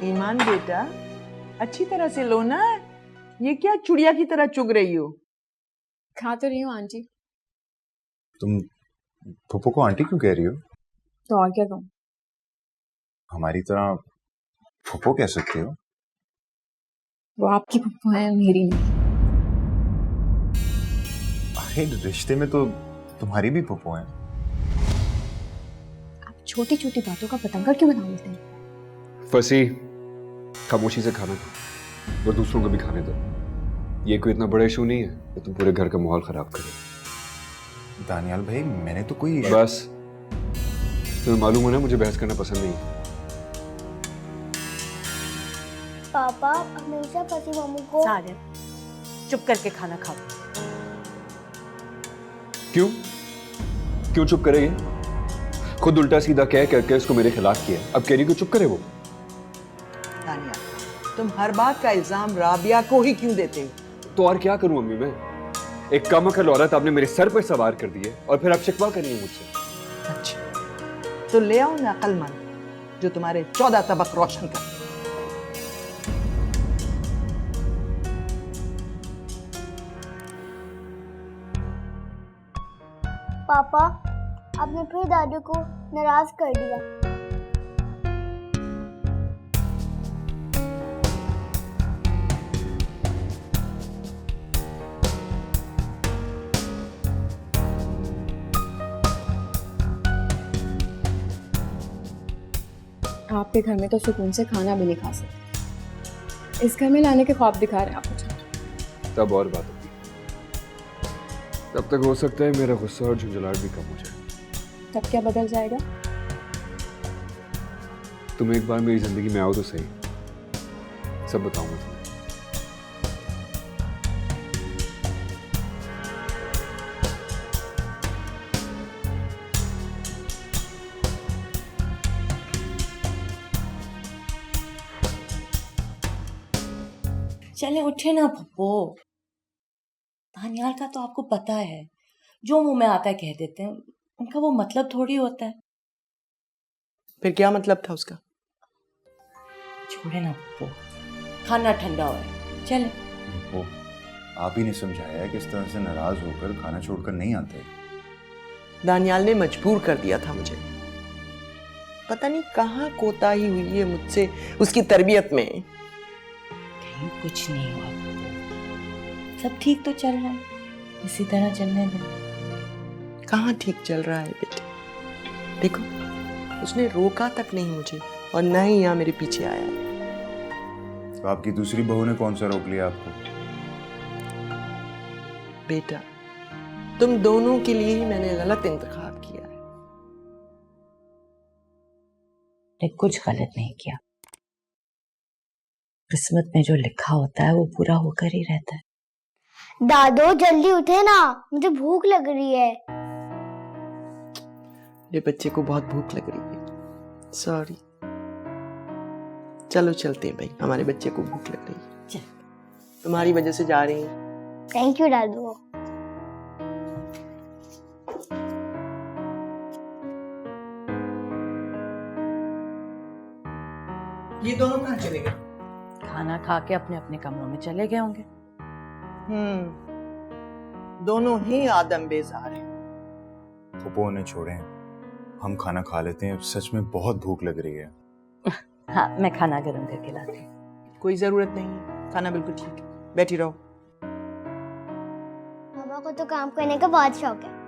ईमान बेटा, अच्छी तरह से लो ना। ये क्या चुड़िया की तरह चुग रही हो? खा तो रही हूँ आंटी। तुम फूफो को आंटी क्यों कह रही हो? तो और क्या कहूँ? हमारी तरह फूफो कह सकते हो। वो आपकी पप्पू है, मेरी नहीं। अरे रिश्ते में तो तुम्हारी भी फूफो है। आप छोटी छोटी बातों का पतंगा क्यों बना लेते हैं? फंसी, खामोशी से खाना खा और दूसरों को भी खाने दो। ये कोई इतना बड़ा इशू नहीं है कि तुम पूरे घर का माहौल खराब करो। दानियाल भाई, मैंने तो कोई बस, तुम्हें मालूम है ना मुझे बहस करना पसंद नहीं है। पापा हमेशा फंसी मम्मी को। साजिद, चुप करके खाना खाओ। क्यों क्यों चुप करेगी? खुद उल्टा सीधा कह करके इसको मेरे खिलाफ किया, अब कह रही कि चुप करे वो। दानिया, तुम हर बात का इल्जाम राबिया को ही क्यों देते हो? तो और क्या करूं अम्मी मैं? एक कमअकल औरत आपने मेरे सर पर सवार कर दी है और फिर आप शिकवा करिए मुझसे। अच्छा, तो ले आओ ना अक्लमंद जो तुम्हारे 14 तबक रोशन कर। पापा आपने फिर दादी को नाराज कर दिया। आपके घर में तो सुकून से खाना भी नहीं खा सकते, इस घर में लाने के ख्वाब दिखा रहे हैं आप मुझे। तब और बात होगी। तब तक हो सकता है मेरा गुस्सा और झुंझलाहट भी कम हो जाए। तब क्या बदल जाएगा? तुम एक बार मेरी जिंदगी में आओ तो सही, सब बताऊंगा तुम्हें। चले उठे ना पप्पो। दानियाल का तो आपको पता है, जो मुंह में आता है कह देते हैं, उनका वो मतलब थोड़ी होता है। फिर क्या मतलब था उसका? छोड़े ना पप्पो, खाना ठंडा हो रहा है, चले। फूफो, आप ही ने समझाया है कि इस तरह से नाराज होकर खाना छोड़कर नहीं आते। दानियाल ने मजबूर कर दिया था मुझे। पता नहीं कहाँ कोताही हुई है मुझसे उसकी तरबियत में। कहीं कुछ नहीं हुआ पप्पो, सब ठीक तो चल रहा है, इसी तरह चलने दो। कहाँ ठीक चल रहा है बेटे? देखो, उसने रोका तक नहीं मुझे और न ही यहाँ मेरे पीछे आया है। तो आपकी दूसरी बहू ने कौन सा रोक लिया आपको? बेटा, तुम दोनों के लिए ही मैंने गलत इंतखाब किया है। ने कुछ गलत नहीं किया, किस्मत में जो लिखा होता है वो पूरा होकर ही रहता है। दादो जल्दी उठे ना, मुझे भूख लग रही है। मेरे बच्चे को बहुत भूख लग रही है, सॉरी। चलो चलते हैं भाई, हमारे बच्चे को भूख लग रही है। चल। तुम्हारी वजह से जा रही हैं। थैंक यू दादू। ये दोनों कहाँ चले गए? खाना खा के अपने अपने कमरों में चले गए होंगे। दोनों ही आदम बेजार हैं। फूफो ने छोड़े हैं, हम खाना खा लेते हैं, सच में बहुत भूख लग रही है। हाँ, मैं खाना गर्म करके लाती हूँ। कोई जरूरत नहीं है, खाना बिल्कुल ठीक है, बैठी रहो। मामा को तो काम करने का बहुत शौक है।